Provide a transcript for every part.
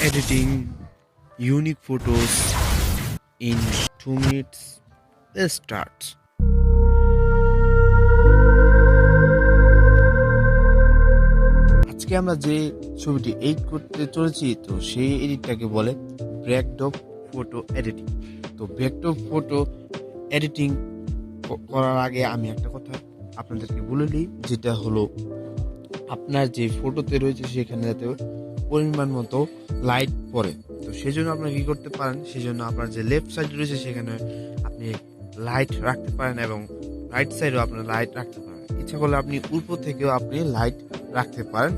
Editing unique photos in 2 minutes. Let's start. আজকে আমরা যে ছবিটি এডিট করতে চলেছি তো সেই এডিটটাকে বলে ব্যাকড্রপ ফটো এডিটিং। তো ব্যাকড্রপ ফটো এডিটিং করার আগে আমি একটা কথা আপনাদেরকে বলে দিই, যেটা হলো আপনার যে ফটোতে রয়েছে সেখানে যাতে পরিমাণ মতো লাইট পড়ে। তো সেই জন্য আপনারা কী করতে পারেন, সেই জন্য আপনার যে লেফট সাইড রয়েছে সেখানে আপনি লাইট রাখতে পারেন এবং রাইট সাইডেও আপনার লাইট রাখতে পারেন। ইচ্ছা করলে আপনি উপর থেকেও আপনি লাইট রাখতে পারেন।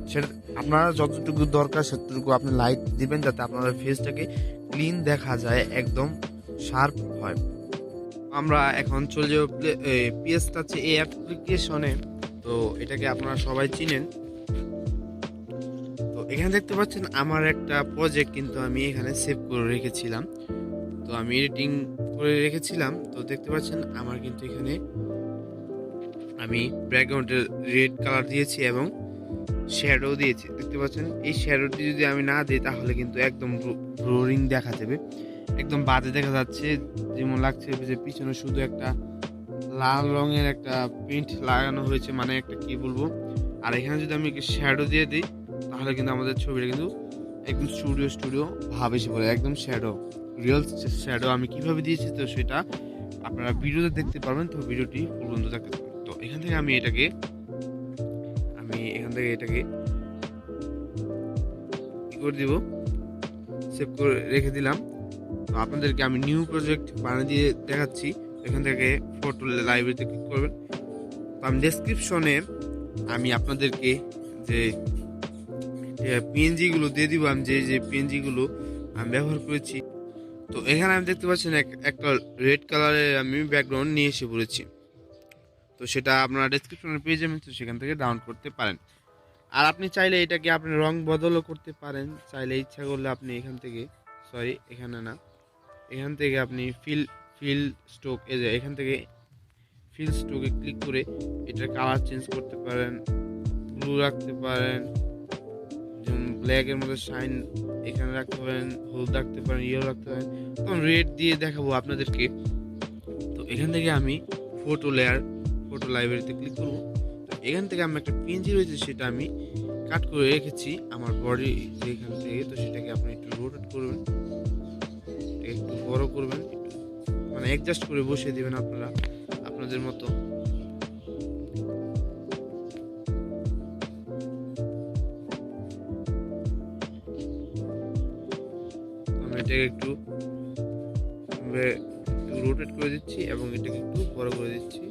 সেটা আপনার যতটুকু দরকার সেতটুকু আপনি লাইট দিবেন যাতে আপনাদের ফেসটাকে ক্লিন দেখা যায়, একদম শার্প হয়। আমরা এখন চলে যাব Pstouch এই অ্যাপ্লিকেশনে। তো এটাকে আপনারা সবাই চিনেন। তো এখানে দেখতে পাচ্ছেন আমার একটা প্রজেক্ট কিন্তু আমি এখানে সেভ করে রেখেছিলাম। তো আমি এডিটিং করে রেখেছিলাম। তো দেখতে পাচ্ছেন আমার কিন্তু এখানে আমি ব্যাকগ্রাউন্ডে রেড কালার দিয়েছি এবং শ্যাডো দিয়েছি। দেখতে পাচ্ছেন এই শ্যাডোটি যদি আমি না দিই তাহলে কিন্তু একদম ব্লোরিং দেখা যাবে, একদম বাজে দেখা যাচ্ছে। যেমন লাগছে যে পিছনে শুধু একটা লাল রঙের একটা প্রিন্ট লাগানো হয়েছে, মানে একটা কি বলবো। আর এখানে যদি আমি শ্যাডো দিয়ে দিই তাহলে কিন্তু আমাদের ছবিটা কিন্তু একদম স্টুডিও ভাব এসে পড়ে, একদম শ্যাডো, রিয়েল শ্যাডো আমি কিভাবে দিয়েছি তো সেটা আপনারা ভিডিওতে দেখতে পারবেন। তো ভিডিওটি ফুল বন্ধু দেখতে পারবেন। তো এখান থেকে আমি এটাকে কি করে দিব, সেভ করে রেখে দিলাম। তো আপনাদেরকে আমি নিউ প্রজেক্ট বানিয়ে দিয়ে দেখাচ্ছি। এখান থেকে ফটো লাইব্রেরিতে ক্লিক করবেন। তো আমি ডেসক্রিপশনে আমি আপনাদেরকে যে পিএনজিগুলো দিয়ে দিব, আমি যে পিএনজিগুলো আমি ব্যবহার করেছি। তো এখানে আমি দেখতে পাচ্ছেন একটা রেড কালারের আমি ব্যাকগ্রাউন্ড নিয়ে এসে পড়েছি। তো সেটা আপনারা ডেসক্রিপশনে পেয়ে যাবেন, তো সেখান থেকে ডাউনলোড করতে পারেন। আর আপনি চাইলে এটাকে আপনি রং বদলও করতে পারেন, চাইলে ইচ্ছা করলে আপনি এখান থেকে আপনি ফিল স্ট্রোক এখান থেকে ফিল স্ট্রোকে ক্লিক করে এটার কালার চেঞ্জ করতে পারেন, ব্লু রাখতে পারেন, যেমন ব্ল্যাকের মধ্যে শাইন এখানে রাখতে পারেন, হলুদ রাখতে পারেন, ইয়েলো রাখতে পারেন। তখন রেড দিয়ে দেখাবো আপনাদেরকে। তো এখান থেকে আমি ফটো লাইব্রেরিতে ক্লিক করবো। এখান থেকে আমি একটা পিএনজি রয়েছে সেটা আমি কাট করে রেখেছি আমার বডি যেখান থেকে। তো সেটাকে আপনি একটু রোটেট করবেন, একটু বড় করবেন, মানে অ্যাডজাস্ট করে বসিয়ে দেবেন আপনারা আপনাদের মতো। আমি এটাকে একটু রোটেট করে দিচ্ছি এবং এটাকে একটু বড় করে দিচ্ছি।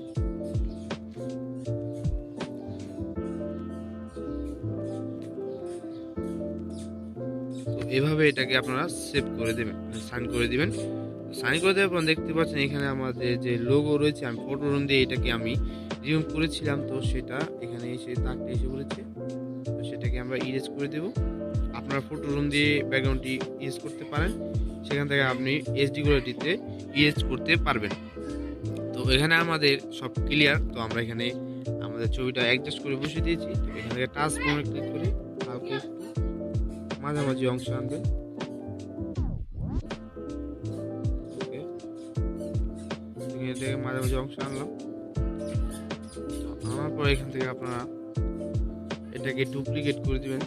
এভাবে এটাকে আপনারা সেভ করে দেবেন, সাইন করে দিবেন। সাইন করে দেওয়ার পর দেখতে পাচ্ছেন এখানে আমাদের যে লোগো রয়েছে, আমি ফটো রুম দিয়ে এটাকে আমি রিমুভ করেছিলাম। তো সেটা এখানে এসে দাগটা এসে পড়েছে। তো সেটাকে আমরা ইরেজ করে দেব। আপনারা ফটো রুম দিয়ে ব্যাকগ্রাউন্ডটি ইরেজ করতে পারেন, সেখান থেকে আপনি এইচডি কোয়ালিটিতে ইরেজ করতে পারবেন। তো এখানে আমাদের সব ক্লিয়ার। তো আমরা এখানে আমাদের ছবিটা অ্যাডজাস্ট করে বসিয়ে দিয়েছি। তো এখান থেকে ট্রান্সফর্মে ক্লিক করে কাউকে মাঝামাঝি অংশ আনবেন। মাঝামাঝি অংশ আনলাম। আনার পর এখান থেকে আপনারা এটাকে ডুপ্লিকেট করে দিবেন।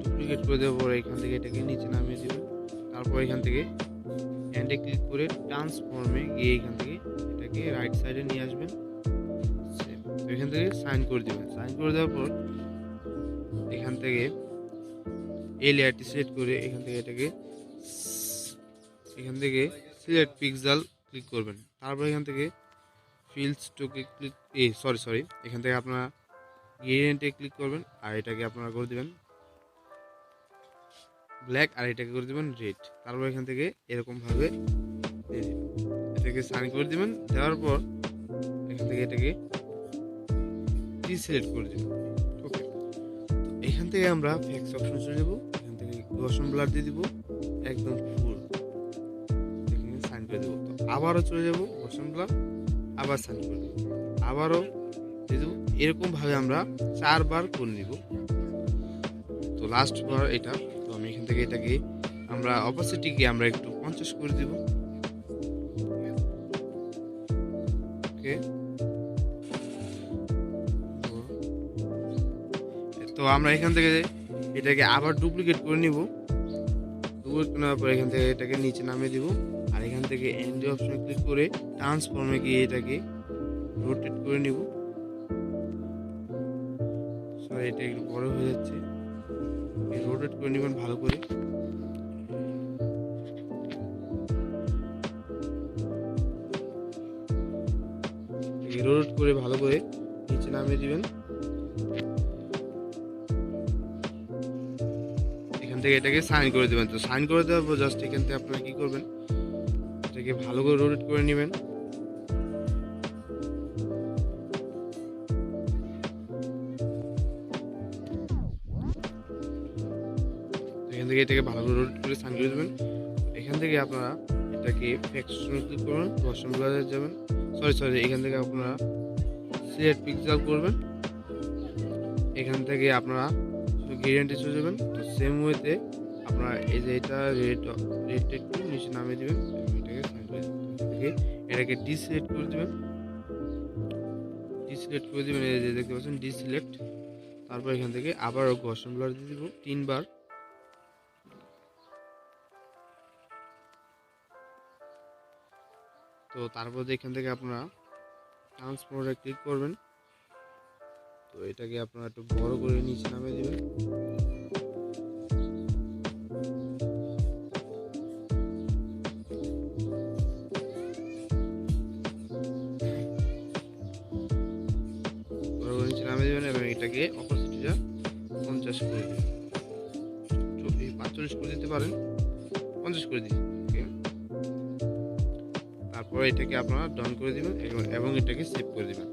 ডুপ্লিকেট করে দেওয়ার পর এখান থেকে এটাকে নিচে নামিয়ে দিবেন। তারপর এখান থেকে হ্যান্ডে ক্লিক করে ট্রান্সফর্মে গিয়ে এখান থেকে এটাকে রাইট সাইডে নিয়ে আসবেন। এখান থেকে সাইন করে দিবেন। সাইন করে দেওয়ার পর এখান থেকে এই লেয়ারটি সিলেক্ট করে এখান থেকে সিলেক্ট পিক্সেল ক্লিক করবেন। তারপর এখান থেকে ফিল স্ট্রোকে ক্লিক এখান থেকে আপনারা গ্রেডিয়েন্টে ক্লিক করবেন আর এটাকে আপনারা করে দিবেন ব্ল্যাক আর এটাকে করে দিবেন রেড। তারপর এখান থেকে এরকমভাবে এটাকে সাইন করে দিবেন। দেওয়ার পর এখান থেকে এটাকে সিলেক্ট করে দেবেন। ওকে, এখান থেকে আমরা ফ্যাক্স অপশন চলে যাব। এখান থেকে গসন ব্লার দিয়ে দিব একদম ফুল, এখানে সাইন করে দেবো। তো আবারও চলে যাব গসন ব্লার, আবার সাইন করে দেবো, আবারও দিয়ে দেবো। এরকমভাবে আমরা 4 বার করে নিব। তো লাস্ট বার এটা। তো আমি এখান থেকে এটাকে আমরা অপাসিটিকে আমরা একটু 50 করে দিব। ওকে, তো আমরা এখান থেকে এটাকে আবার ডুপ্লিকেট করে নিব। ডুপ্লিকেট নেওয়ার পর এখান থেকে এটাকে নিচে নামিয়ে দিব, আর এখান থেকে এন্ড অপশনে ক্লিক করে ট্রান্সফর্মে গিয়ে এটাকে রোটেট করে নিব। সরি, এটা একটু বড় হয়ে যাচ্ছে, রোটেট করে নেবেন ভালো করে। রোটেট করে ভালো করে নিচে নামিয়ে দিবেন। এখান থেকে এটাকে সাইন করে দেবেন। তো সাইন করে দেওয়ার পর জাস্ট এখান থেকে আপনারা কি করবেন, এটাকে ভালো করে রোটেট করে নেবেন। এখান থেকে এটাকে ভালো করে রোটেট করে সাইন করে দেবেন। এখান থেকে আপনারা এটাকে ফ্যাকশনে ক্লিক করবেন, গসম ব্লারে যাবেন, সরি এখান থেকে আপনারা সিলেক্ট পিক্সেল করবেন। এখান থেকে আপনারা গ্রেডিয়েন্টে চলে যাবেন। তো সেম ওয়েতে আপনারা এই যে এটা রেড একটু নিচে নামিয়ে দেবেন, এটাকে সাইড করে দেবেন। এটাকে ডিসিলেক্ট করে দেবেন, এই যে দেখতে পাচ্ছেন ডিসিলেক্ট। তারপর এখান থেকে আবার গসম ব্লার দিয়ে দিব 3 বার। তো তারপর এখান থেকে আপনারা ট্রান্সফর্মে ক্লিক করবেন। তো এটাকে আপনারা একটু বড় করে নিচে নামিয়ে দিবেন। বড় করে নিচে নামিয়ে দিবেন এবং এটাকে অপোজিটটা 50 করে দিবেন। 45 করে দিতে পারেন, 50 করে দিন। তারপর এটাকে আপনারা ডাউন করে দিবেন এবং এটাকে সেভ করে দিবেন।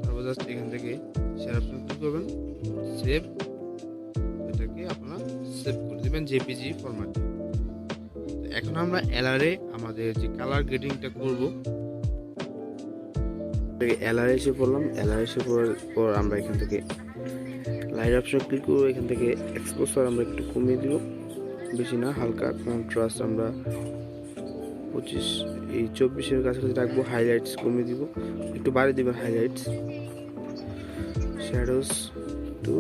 তারপর জাস্ট এখান থেকে শেয়ার অপশন ক্লিক করবেন, সেভ, এটাকে আপনারা সেভ করে দিবেন জেপিজি ফরম্যাটে। এখন আমরা এলআরে আমাদের যে কালার গ্রেডিংটা করব, এলআরে এসে পড়লাম। এলআরে এসে পড়ার পর আমরা এখান থেকে লাইট অপশন ক্লিক করব। এখান থেকে এক্সপোজার আমরা একটু কমিয়ে দিব, বেশি না, হালকা। কন্ট্রাস্ট আমরা 24-এর কাছাকাছি রাখবো। হাইলাইটস কমিয়ে দিব, একটু বাড়িয়ে দিবেন হাইলাইটস। শ্যাডোজ একটু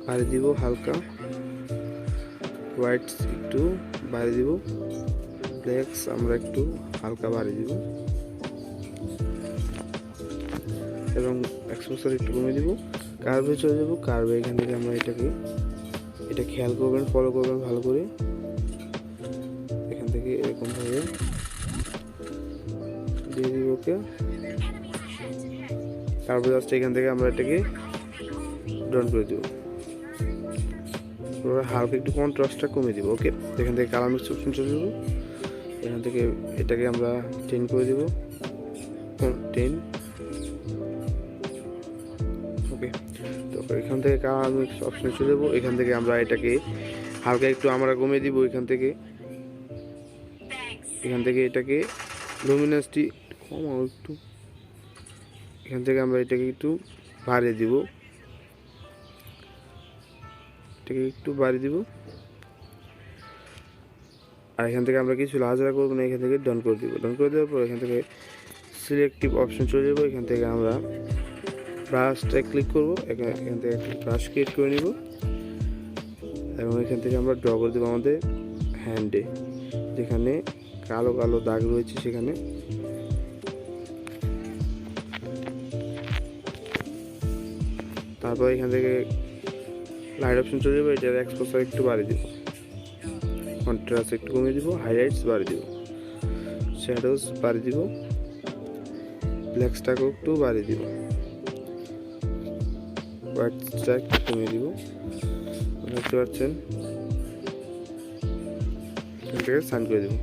বাড়িয়ে দিব হালকা। হোয়াইটস একটু বাড়িয়ে দিব। ব্ল্যাকস আমরা একটু হালকা বাড়িয়ে দিব এবং এক্সপোজার একটু কমিয়ে দিব। কার্ভে চলে যাব। কার্ভে এখান থেকে আমরা এটা খেয়াল করবেন, ফলো করবেন ভালো করে। এখান থেকে এরকম ভাবে দিয়ে দিব, ওকে। তারপর জাস্ট এখান থেকে আমরা এটাকে ডাউন করে দিব, হালকা একটু কন্ট্রাস্টটা কমিয়ে দিব, ওকে। এখান থেকে কালার মিক্স অপশন চলে যাব। এখান থেকে এটাকে আমরা 10 করে দিব, 10, ওকে। তো এখান থেকে কালার মিক্স অপশনে চলে যাব। এখান থেকে আমরা এটাকে হালকা একটু আমরা কমিয়ে দিব। এখান থেকে এটাকে লুমিনাসটি কমাও একটু। এখান থেকে আমরা এটাকে একটু বাড়িয়ে দিব, আর এখান থেকে আমরা কিছু লাজারা করবো না, এখান থেকে ডাউন করে দিব। ডাউন করে দেওয়ার পর এখান থেকে সিলেক্টিভ অপশন চলে যাবো। এখান থেকে আমরা ব্রাশটা ক্লিক করবো। এখান থেকে একটা ব্রাশ ক্রিয়েট করে নিব এবং এখান থেকে আমরা ড্র করে দেবো আমাদের হ্যান্ডে, যেখানে কালো কালো দাগ রয়েছে সেখানে। তারপর এখান থেকে লাইট অপশন চলে যাবো। এটার এক্সপোজার একটু বাড়িয়ে দিব, কন্ট্রাস্ট একটু কমিয়ে দিব, হাইলাইটস বাড়িয়ে দিব, শ্যাডোজ বাড়িয়ে দিব, ব্ল্যাকসটাকেও একটু বাড়িয়ে দিব, হোয়াইটটা একটু কমিয়ে দিব। দেখতে পাচ্ছেন, এটাকে সাইন করে দেব।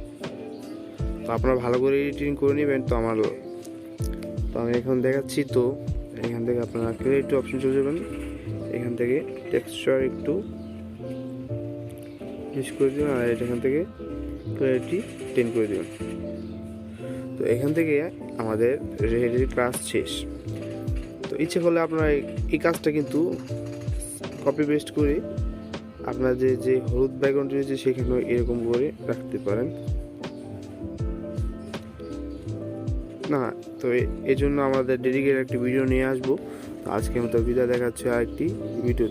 তো আপনারা ভালো করে এডিটিং করে নেবেন। তো আমি এখন দেখাচ্ছি। তো এখান থেকে আপনারা ক্রিয়েটিভ অপশন চলে যাবেন। এখান থেকে টেক্সচার একটু ইউজ করে দেবেন, আর এখান থেকে ক্লিয়ারিটি 10 করে দেবেন। তো এখান থেকে আমাদের রেডের ক্লাস শেষ। তো ইচ্ছে করলে আপনারা এই কাজটা কিন্তু কপি পেস্ট করে আপনাদের যে হলুদ ব্যাকগ্রাউন্ড রয়েছে সেখানেও এরকম করে রাখতে পারেন। না তো এই জন্য আমাদের ডেডিকেটেড একটি ভিডিও নিয়ে আসবো। আজকের মতো বিদায়, দেখাচ্ছে আরেকটি ভিডিও।